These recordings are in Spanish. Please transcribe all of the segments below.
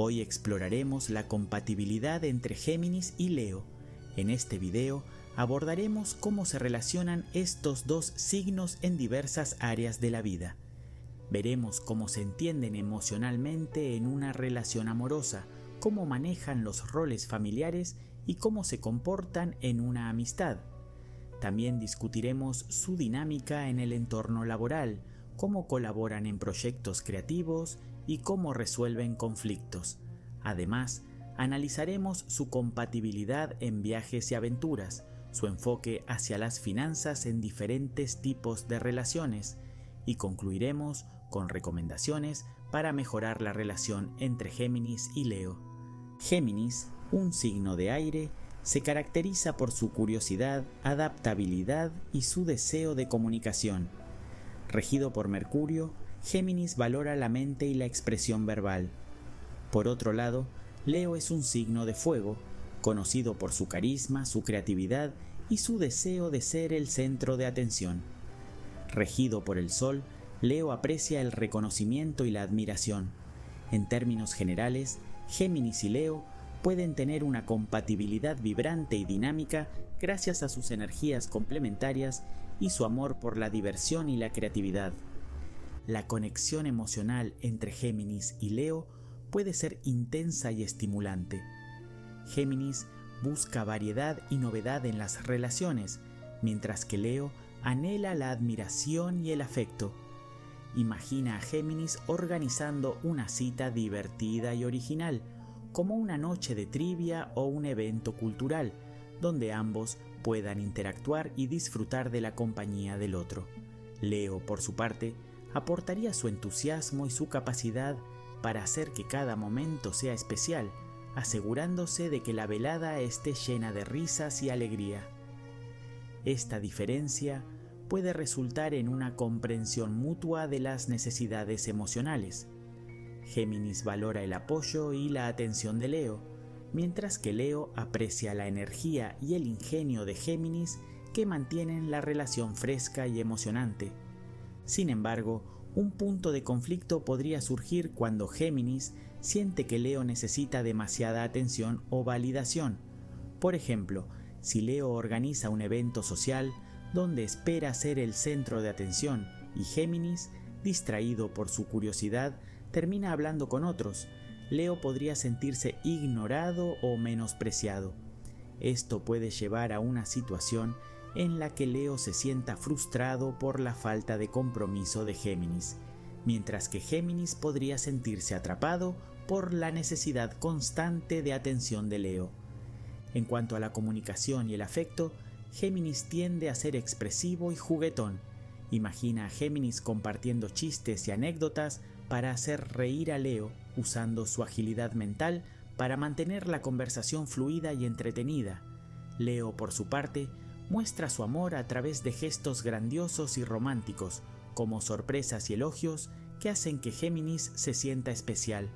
Hoy exploraremos la compatibilidad entre Géminis y Leo. En este video abordaremos cómo se relacionan estos dos signos en diversas áreas de la vida. Veremos cómo se entienden emocionalmente en una relación amorosa, cómo manejan los roles familiares y cómo se comportan en una amistad. También discutiremos su dinámica en el entorno laboral, cómo colaboran en proyectos creativos y cómo resuelven conflictos. Además, analizaremos su compatibilidad en viajes y aventuras, su enfoque hacia las finanzas en diferentes tipos de relaciones y concluiremos con recomendaciones para mejorar la relación entre Géminis y Leo. Géminis, un signo de aire, se caracteriza por su curiosidad, adaptabilidad y su deseo de comunicación. Regido por Mercurio, Géminis valora la mente y la expresión verbal. Por otro lado, Leo es un signo de fuego, conocido por su carisma, su creatividad y su deseo de ser el centro de atención. Regido por el Sol, Leo aprecia el reconocimiento y la admiración. En términos generales, Géminis y Leo pueden tener una compatibilidad vibrante y dinámica gracias a sus energías complementarias y su amor por la diversión y la creatividad. La conexión emocional entre Géminis y Leo puede ser intensa y estimulante. Géminis busca variedad y novedad en las relaciones, mientras que Leo anhela la admiración y el afecto. Imagina a Géminis organizando una cita divertida y original, como una noche de trivia o un evento cultural, donde ambos puedan interactuar y disfrutar de la compañía del otro. Leo, por su parte, aportaría su entusiasmo y su capacidad para hacer que cada momento sea especial, asegurándose de que la velada esté llena de risas y alegría. Esta diferencia puede resultar en una comprensión mutua de las necesidades emocionales. Géminis valora el apoyo y la atención de Leo, mientras que Leo aprecia la energía y el ingenio de Géminis que mantienen la relación fresca y emocionante. Sin embargo, un punto de conflicto podría surgir cuando Géminis siente que Leo necesita demasiada atención o validación. Por ejemplo, si Leo organiza un evento social donde espera ser el centro de atención y Géminis, distraído por su curiosidad, termina hablando con otros, Leo podría sentirse ignorado o menospreciado. Esto puede llevar a una situación en la que Leo se sienta frustrado por la falta de compromiso de Géminis, mientras que Géminis podría sentirse atrapado por la necesidad constante de atención de Leo. En cuanto a la comunicación y el afecto, Géminis tiende a ser expresivo y juguetón. Imagina a Géminis compartiendo chistes y anécdotas para hacer reír a Leo, usando su agilidad mental para mantener la conversación fluida y entretenida. Leo, por su parte, muestra su amor a través de gestos grandiosos y románticos, como sorpresas y elogios que hacen que Géminis se sienta especial.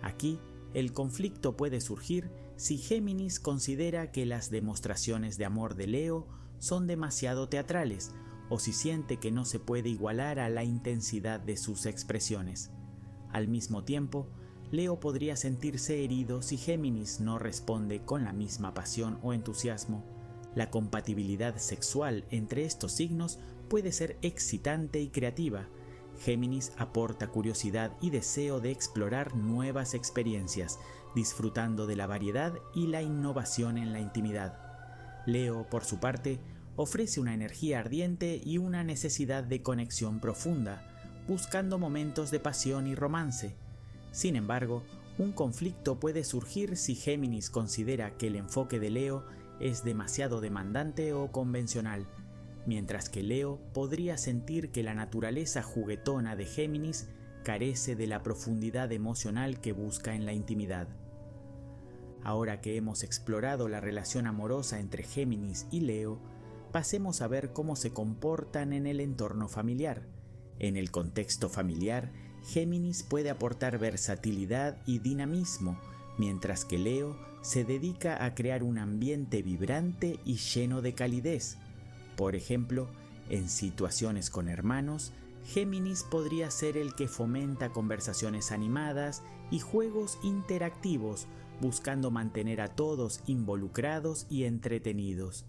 Aquí, el conflicto puede surgir si Géminis considera que las demostraciones de amor de Leo son demasiado teatrales o si siente que no se puede igualar a la intensidad de sus expresiones. Al mismo tiempo, Leo podría sentirse herido si Géminis no responde con la misma pasión o entusiasmo. La compatibilidad sexual entre estos signos puede ser excitante y creativa. Géminis aporta curiosidad y deseo de explorar nuevas experiencias, disfrutando de la variedad y la innovación en la intimidad. Leo, por su parte, ofrece una energía ardiente y una necesidad de conexión profunda, buscando momentos de pasión y romance. Sin embargo, un conflicto puede surgir si Géminis considera que el enfoque de Leo es demasiado demandante o convencional, mientras que Leo podría sentir que la naturaleza juguetona de Géminis carece de la profundidad emocional que busca en la intimidad. Ahora que hemos explorado la relación amorosa entre Géminis y Leo, pasemos a ver cómo se comportan en el entorno familiar. En el contexto familiar, Géminis puede aportar versatilidad y dinamismo, mientras que Leo se dedica a crear un ambiente vibrante y lleno de calidez. Por ejemplo, en situaciones con hermanos, Géminis podría ser el que fomenta conversaciones animadas y juegos interactivos, buscando mantener a todos involucrados y entretenidos.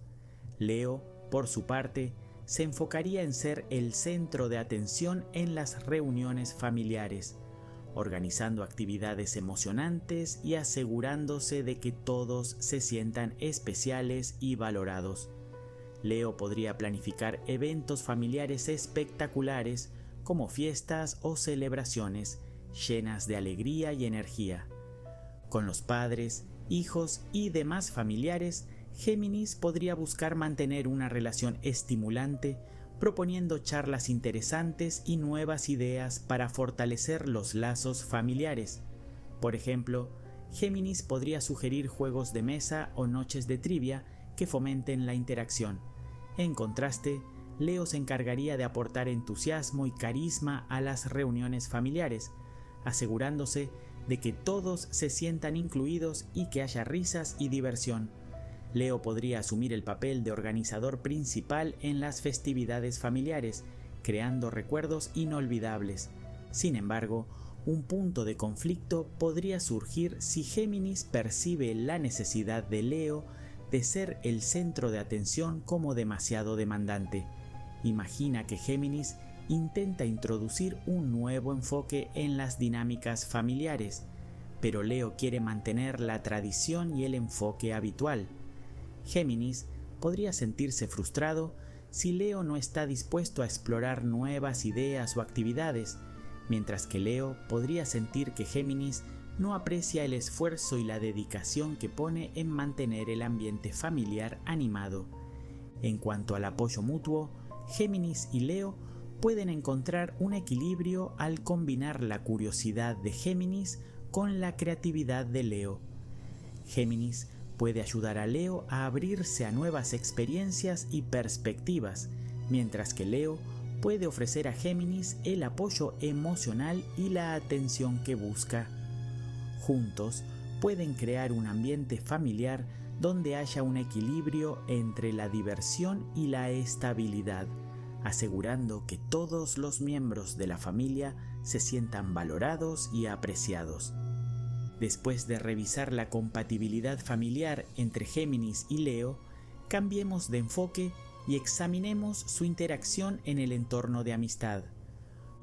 Leo, por su parte, se enfocaría en ser el centro de atención en las reuniones familiares, organizando actividades emocionantes y asegurándose de que todos se sientan especiales y valorados. Leo podría planificar eventos familiares espectaculares como fiestas o celebraciones llenas de alegría y energía. Con los padres, hijos y demás familiares, Géminis podría buscar mantener una relación estimulante, proponiendo charlas interesantes y nuevas ideas para fortalecer los lazos familiares. Por ejemplo, Géminis podría sugerir juegos de mesa o noches de trivia que fomenten la interacción. En contraste, Leo se encargaría de aportar entusiasmo y carisma a las reuniones familiares, asegurándose de que todos se sientan incluidos y que haya risas y diversión. Leo podría asumir el papel de organizador principal en las festividades familiares, creando recuerdos inolvidables. Sin embargo, un punto de conflicto podría surgir si Géminis percibe la necesidad de Leo de ser el centro de atención como demasiado demandante. Imagina que Géminis intenta introducir un nuevo enfoque en las dinámicas familiares, pero Leo quiere mantener la tradición y el enfoque habitual. Géminis podría sentirse frustrado si Leo no está dispuesto a explorar nuevas ideas o actividades, mientras que Leo podría sentir que Géminis no aprecia el esfuerzo y la dedicación que pone en mantener el ambiente familiar animado. En cuanto al apoyo mutuo, Géminis y Leo pueden encontrar un equilibrio al combinar la curiosidad de Géminis con la creatividad de Leo. Géminis puede ayudar a Leo a abrirse a nuevas experiencias y perspectivas, mientras que Leo puede ofrecer a Géminis el apoyo emocional y la atención que busca. Juntos pueden crear un ambiente familiar donde haya un equilibrio entre la diversión y la estabilidad, asegurando que todos los miembros de la familia se sientan valorados y apreciados. Después de revisar la compatibilidad familiar entre Géminis y Leo, cambiemos de enfoque y examinemos su interacción en el entorno de amistad.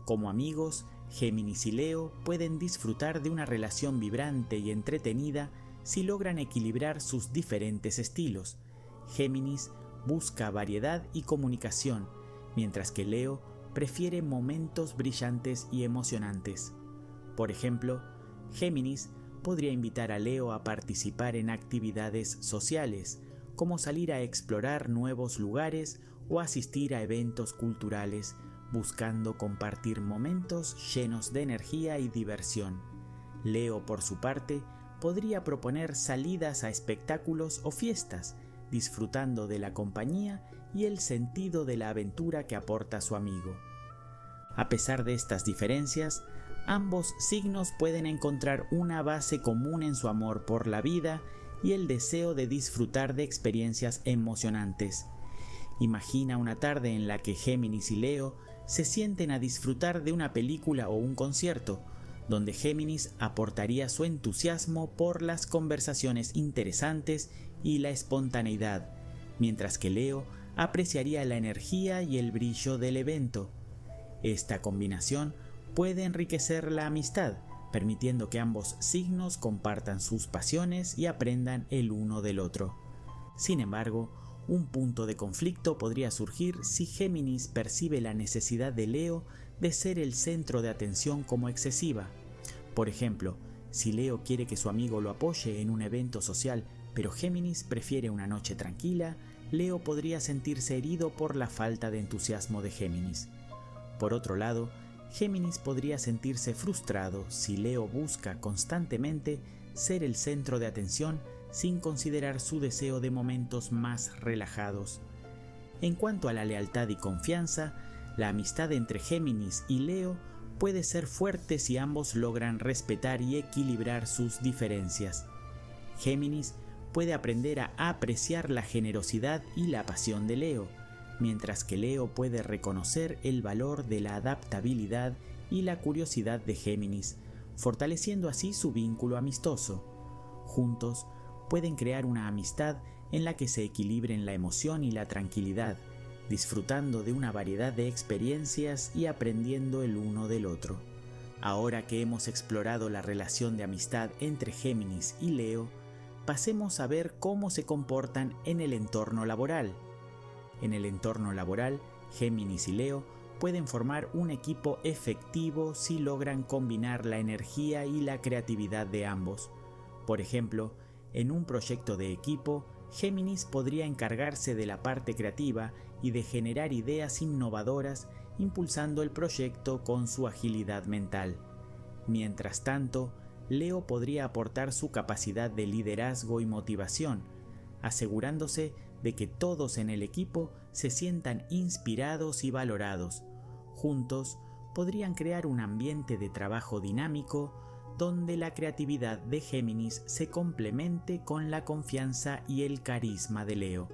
Como amigos, Géminis y Leo pueden disfrutar de una relación vibrante y entretenida si logran equilibrar sus diferentes estilos. Géminis busca variedad y comunicación, mientras que Leo prefiere momentos brillantes y emocionantes. Por ejemplo, Géminis podría invitar a Leo a participar en actividades sociales, como salir a explorar nuevos lugares o asistir a eventos culturales, buscando compartir momentos llenos de energía y diversión. Leo, por su parte, podría proponer salidas a espectáculos o fiestas, disfrutando de la compañía y el sentido de la aventura que aporta su amigo. A pesar de estas diferencias, ambos signos pueden encontrar una base común en su amor por la vida y el deseo de disfrutar de experiencias emocionantes. Imagina una tarde en la que Géminis y Leo se sienten a disfrutar de una película o un concierto, donde Géminis aportaría su entusiasmo por las conversaciones interesantes y la espontaneidad, mientras que Leo apreciaría la energía y el brillo del evento. Esta combinación puede enriquecer la amistad, permitiendo que ambos signos compartan sus pasiones y aprendan el uno del otro. Sin embargo, un punto de conflicto podría surgir si Géminis percibe la necesidad de Leo de ser el centro de atención como excesiva. Por ejemplo, si Leo quiere que su amigo lo apoye en un evento social, pero Géminis prefiere una noche tranquila, Leo podría sentirse herido por la falta de entusiasmo de Géminis. Por otro lado, Géminis podría sentirse frustrado si Leo busca constantemente ser el centro de atención sin considerar su deseo de momentos más relajados. En cuanto a la lealtad y confianza, la amistad entre Géminis y Leo puede ser fuerte si ambos logran respetar y equilibrar sus diferencias. Géminis puede aprender a apreciar la generosidad y la pasión de Leo, mientras que Leo puede reconocer el valor de la adaptabilidad y la curiosidad de Géminis, fortaleciendo así su vínculo amistoso. Juntos pueden crear una amistad en la que se equilibren la emoción y la tranquilidad, disfrutando de una variedad de experiencias y aprendiendo el uno del otro. Ahora que hemos explorado la relación de amistad entre Géminis y Leo, pasemos a ver cómo se comportan en el entorno laboral. En el entorno laboral, Géminis y Leo pueden formar un equipo efectivo si logran combinar la energía y la creatividad de ambos. Por ejemplo, en un proyecto de equipo, Géminis podría encargarse de la parte creativa y de generar ideas innovadoras, impulsando el proyecto con su agilidad mental. Mientras tanto, Leo podría aportar su capacidad de liderazgo y motivación, asegurándose de que todos en el equipo se sientan inspirados y valorados. Juntos, podrían crear un ambiente de trabajo dinámico, donde la creatividad de Géminis se complemente con la confianza y el carisma de Leo.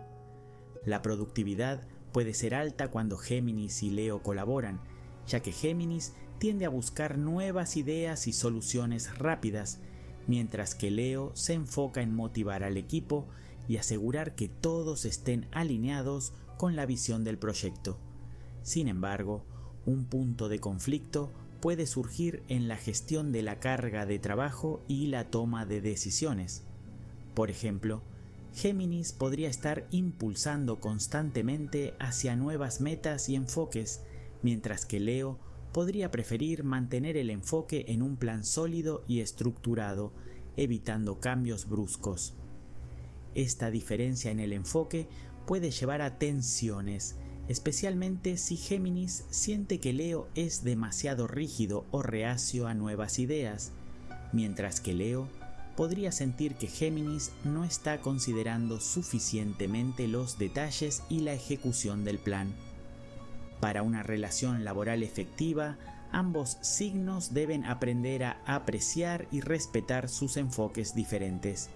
La productividad puede ser alta cuando Géminis y Leo colaboran, ya que Géminis tiende a buscar nuevas ideas y soluciones rápidas, mientras que Leo se enfoca en motivar al equipo y asegurar que todos estén alineados con la visión del proyecto. Sin embargo, un punto de conflicto puede surgir en la gestión de la carga de trabajo y la toma de decisiones. Por ejemplo, Géminis podría estar impulsando constantemente hacia nuevas metas y enfoques, mientras que Leo podría preferir mantener el enfoque en un plan sólido y estructurado, evitando cambios bruscos. Esta diferencia en el enfoque puede llevar a tensiones, especialmente si Géminis siente que Leo es demasiado rígido o reacio a nuevas ideas, mientras que Leo podría sentir que Géminis no está considerando suficientemente los detalles y la ejecución del plan. Para una relación laboral efectiva, ambos signos deben aprender a apreciar y respetar sus enfoques diferentes.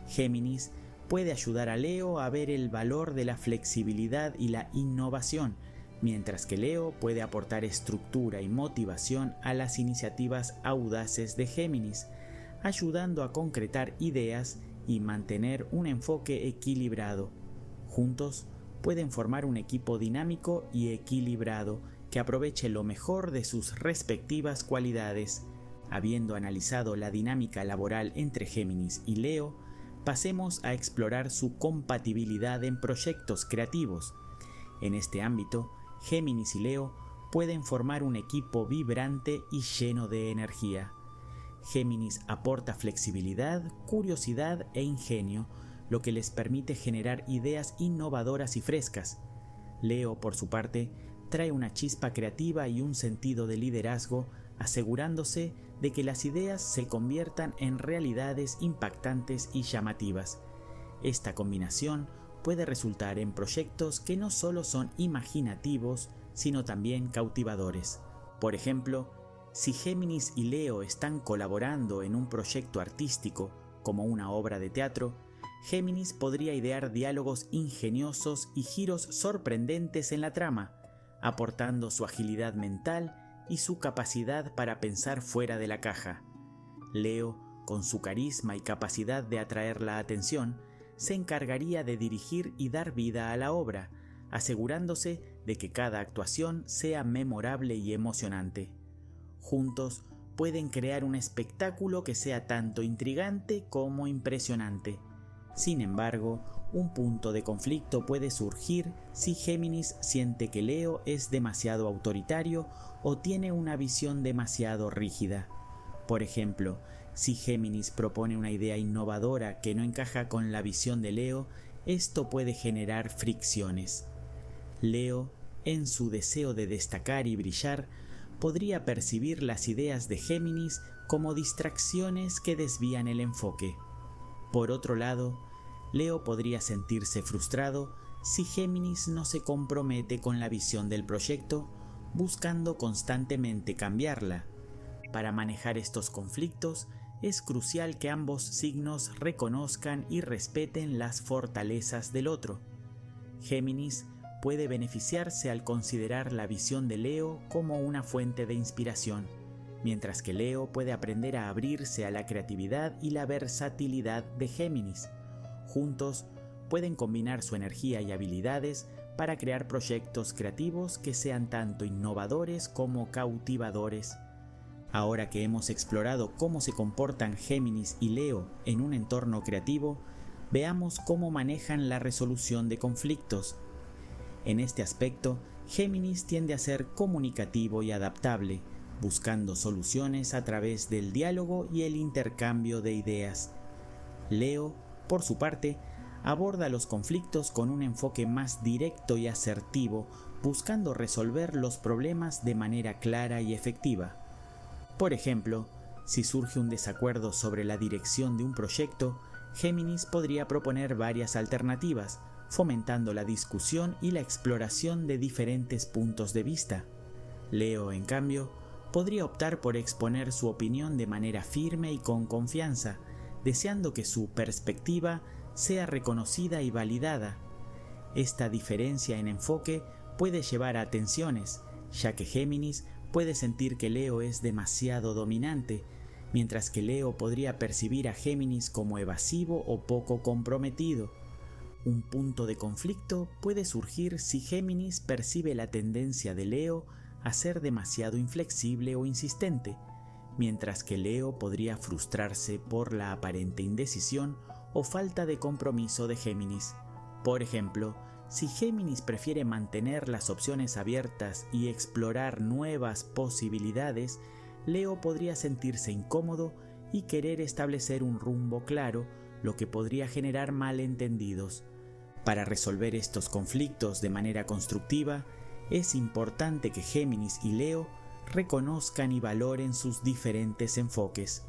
Géminis puede ayudar a Leo a ver el valor de la flexibilidad y la innovación, mientras que Leo puede aportar estructura y motivación a las iniciativas audaces de Géminis, ayudando a concretar ideas y mantener un enfoque equilibrado. Juntos pueden formar un equipo dinámico y equilibrado que aproveche lo mejor de sus respectivas cualidades. Habiendo analizado la dinámica laboral entre Géminis y Leo, pasemos a explorar su compatibilidad en proyectos creativos. En este ámbito, Géminis y Leo pueden formar un equipo vibrante y lleno de energía. Géminis aporta flexibilidad, curiosidad e ingenio, lo que les permite generar ideas innovadoras y frescas. Leo, por su parte, trae una chispa creativa y un sentido de liderazgo, asegurándose de que las ideas se conviertan en realidades impactantes y llamativas. Esta combinación puede resultar en proyectos que no solo son imaginativos, sino también cautivadores. Por ejemplo, si Géminis y Leo están colaborando en un proyecto artístico, como una obra de teatro, Géminis podría idear diálogos ingeniosos y giros sorprendentes en la trama, aportando su agilidad mental y su capacidad para pensar fuera de la caja. Leo, con su carisma y capacidad de atraer la atención, se encargaría de dirigir y dar vida a la obra, asegurándose de que cada actuación sea memorable y emocionante. Juntos pueden crear un espectáculo que sea tanto intrigante como impresionante. Sin embargo, un punto de conflicto puede surgir si Géminis siente que Leo es demasiado autoritario o tiene una visión demasiado rígida. Por ejemplo, si Géminis propone una idea innovadora que no encaja con la visión de Leo, esto puede generar fricciones. Leo, en su deseo de destacar y brillar, podría percibir las ideas de Géminis como distracciones que desvían el enfoque. Por otro lado, Leo podría sentirse frustrado si Géminis no se compromete con la visión del proyecto, buscando constantemente cambiarla. Para manejar estos conflictos, es crucial que ambos signos reconozcan y respeten las fortalezas del otro. Géminis puede beneficiarse al considerar la visión de Leo como una fuente de inspiración, mientras que Leo puede aprender a abrirse a la creatividad y la versatilidad de Géminis. Juntos, pueden combinar su energía y habilidades para crear proyectos creativos que sean tanto innovadores como cautivadores. Ahora que hemos explorado cómo se comportan Géminis y Leo en un entorno creativo, veamos cómo manejan la resolución de conflictos. En este aspecto, Géminis tiende a ser comunicativo y adaptable, buscando soluciones a través del diálogo y el intercambio de ideas. Leo, por su parte, aborda los conflictos con un enfoque más directo y asertivo, buscando resolver los problemas de manera clara y efectiva. Por ejemplo, si surge un desacuerdo sobre la dirección de un proyecto, Géminis podría proponer varias alternativas, fomentando la discusión y la exploración de diferentes puntos de vista. Leo, en cambio, podría optar por exponer su opinión de manera firme y con confianza, deseando que su perspectiva sea reconocida y validada. Esta diferencia en enfoque puede llevar a tensiones, ya que Géminis puede sentir que Leo es demasiado dominante, mientras que Leo podría percibir a Géminis como evasivo o poco comprometido. Un punto de conflicto puede surgir si Géminis percibe la tendencia de Leo a ser demasiado inflexible o insistente, mientras que Leo podría frustrarse por la aparente indecisión o falta de compromiso de Géminis. Por ejemplo, si Géminis prefiere mantener las opciones abiertas y explorar nuevas posibilidades, Leo podría sentirse incómodo y querer establecer un rumbo claro, lo que podría generar malentendidos. Para resolver estos conflictos de manera constructiva, es importante que Géminis y Leo reconozcan y valoren sus diferentes enfoques.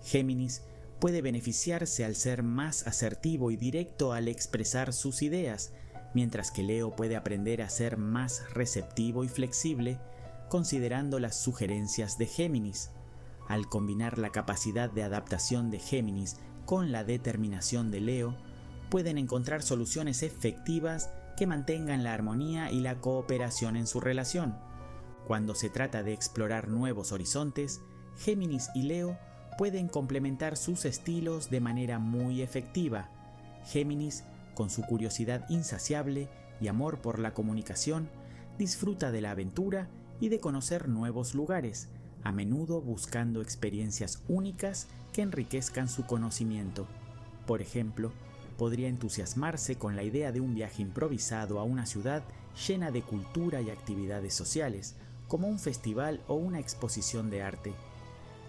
Géminis puede beneficiarse al ser más asertivo y directo al expresar sus ideas, mientras que Leo puede aprender a ser más receptivo y flexible, considerando las sugerencias de Géminis. Al combinar la capacidad de adaptación de Géminis con la determinación de Leo, pueden encontrar soluciones efectivas que mantengan la armonía y la cooperación en su relación. Cuando se trata de explorar nuevos horizontes, Géminis y Leo pueden complementar sus estilos de manera muy efectiva. Géminis, con su curiosidad insaciable y amor por la comunicación, disfruta de la aventura y de conocer nuevos lugares, a menudo buscando experiencias únicas que enriquezcan su conocimiento. Por ejemplo, podría entusiasmarse con la idea de un viaje improvisado a una ciudad llena de cultura y actividades sociales, como un festival o una exposición de arte.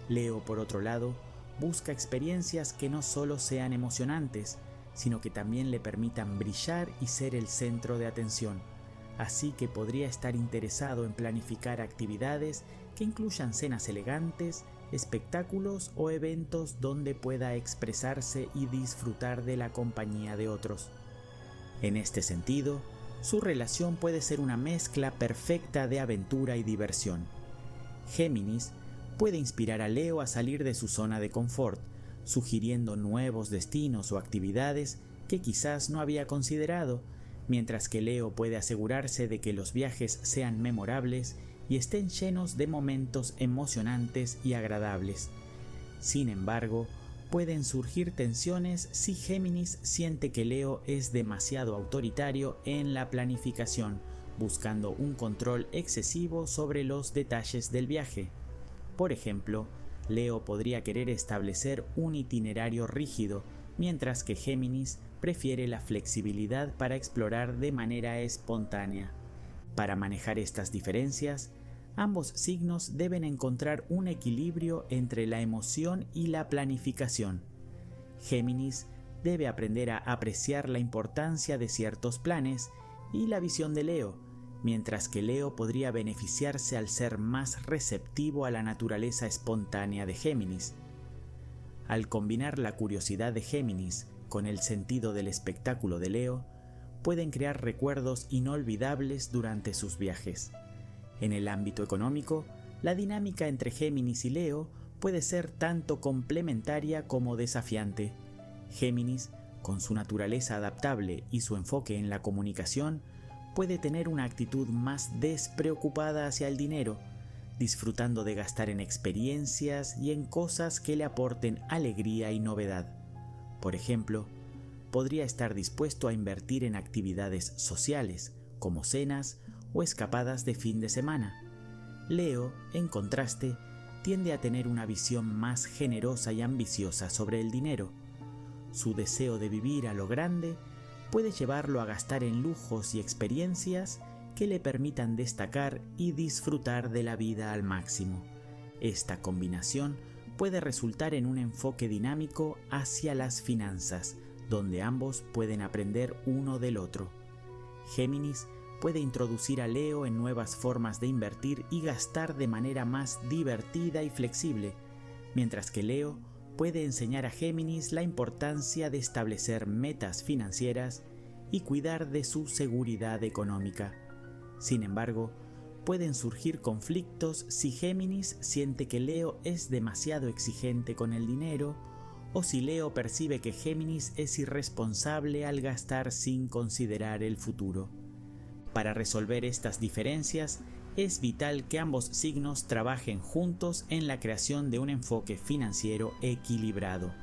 Leo, por otro lado, busca experiencias que no solo sean emocionantes, sino que también le permitan brillar y ser el centro de atención, así que podría estar interesado en planificar actividades que incluyan cenas elegantes, espectáculos o eventos donde pueda expresarse y disfrutar de la compañía de otros. En este sentido, su relación puede ser una mezcla perfecta de aventura y diversión. Géminis puede inspirar a Leo a salir de su zona de confort, sugiriendo nuevos destinos o actividades que quizás no había considerado, mientras que Leo puede asegurarse de que los viajes sean memorables y estén llenos de momentos emocionantes y agradables. Sin embargo, pueden surgir tensiones si Géminis siente que Leo es demasiado autoritario en la planificación, buscando un control excesivo sobre los detalles del viaje. Por ejemplo, Leo podría querer establecer un itinerario rígido, mientras que Géminis prefiere la flexibilidad para explorar de manera espontánea. Para manejar estas diferencias, ambos signos deben encontrar un equilibrio entre la emoción y la planificación. Géminis debe aprender a apreciar la importancia de ciertos planes y la visión de Leo, mientras que Leo podría beneficiarse al ser más receptivo a la naturaleza espontánea de Géminis. Al combinar la curiosidad de Géminis con el sentido del espectáculo de Leo, pueden crear recuerdos inolvidables durante sus viajes. En el ámbito económico, la dinámica entre Géminis y Leo puede ser tanto complementaria como desafiante. Géminis, con su naturaleza adaptable y su enfoque en la comunicación, puede tener una actitud más despreocupada hacia el dinero, disfrutando de gastar en experiencias y en cosas que le aporten alegría y novedad. Por ejemplo, podría estar dispuesto a invertir en actividades sociales, como cenas o escapadas de fin de semana. Leo, en contraste, tiende a tener una visión más generosa y ambiciosa sobre el dinero. Su deseo de vivir a lo grande puede llevarlo a gastar en lujos y experiencias que le permitan destacar y disfrutar de la vida al máximo. Esta combinación puede resultar en un enfoque dinámico hacia las finanzas, donde ambos pueden aprender uno del otro. Géminis puede introducir a Leo en nuevas formas de invertir y gastar de manera más divertida y flexible, mientras que Leo puede enseñar a Géminis la importancia de establecer metas financieras y cuidar de su seguridad económica. Sin embargo, pueden surgir conflictos si Géminis siente que Leo es demasiado exigente con el dinero o si Leo percibe que Géminis es irresponsable al gastar sin considerar el futuro. Para resolver estas diferencias, es vital que ambos signos trabajen juntos en la creación de un enfoque financiero equilibrado.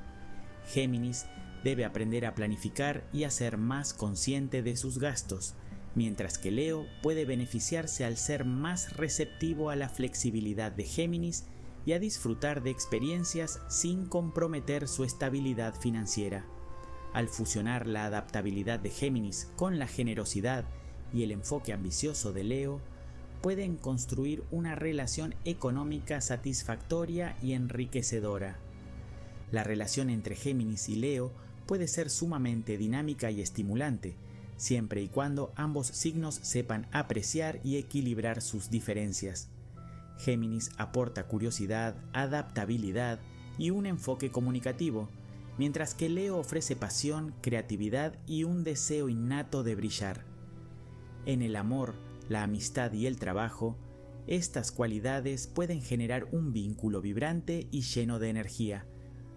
Géminis debe aprender a planificar y a ser más consciente de sus gastos, mientras que Leo puede beneficiarse al ser más receptivo a la flexibilidad de Géminis y a disfrutar de experiencias sin comprometer su estabilidad financiera. Al fusionar la adaptabilidad de Géminis con la generosidad y el enfoque ambicioso de Leo, pueden construir una relación económica satisfactoria y enriquecedora. La relación entre Géminis y Leo puede ser sumamente dinámica y estimulante, siempre y cuando ambos signos sepan apreciar y equilibrar sus diferencias. Géminis aporta curiosidad, adaptabilidad y un enfoque comunicativo, mientras que Leo ofrece pasión, creatividad y un deseo innato de brillar. En el amor, la amistad y el trabajo, estas cualidades pueden generar un vínculo vibrante y lleno de energía,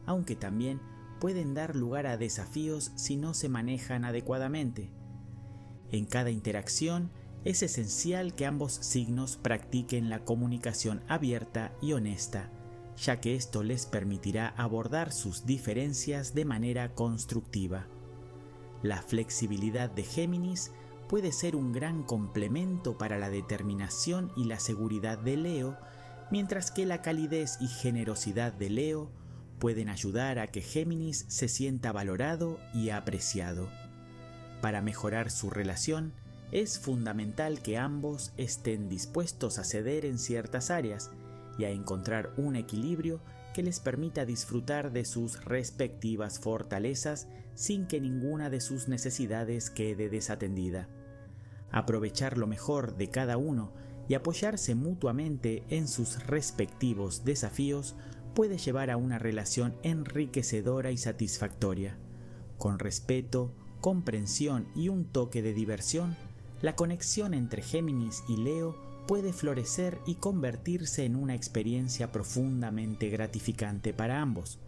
aunque también pueden dar lugar a desafíos si no se manejan adecuadamente. En cada interacción, es esencial que ambos signos practiquen la comunicación abierta y honesta, ya que esto les permitirá abordar sus diferencias de manera constructiva. La flexibilidad de Géminis puede ser un gran complemento para la determinación y la seguridad de Leo, mientras que la calidez y generosidad de Leo pueden ayudar a que Géminis se sienta valorado y apreciado. Para mejorar su relación, es fundamental que ambos estén dispuestos a ceder en ciertas áreas y a encontrar un equilibrio que les permita disfrutar de sus respectivas fortalezas sin que ninguna de sus necesidades quede desatendida. Aprovechar lo mejor de cada uno y apoyarse mutuamente en sus respectivos desafíos puede llevar a una relación enriquecedora y satisfactoria. Con respeto, comprensión y un toque de diversión, la conexión entre Géminis y Leo puede florecer y convertirse en una experiencia profundamente gratificante para ambos.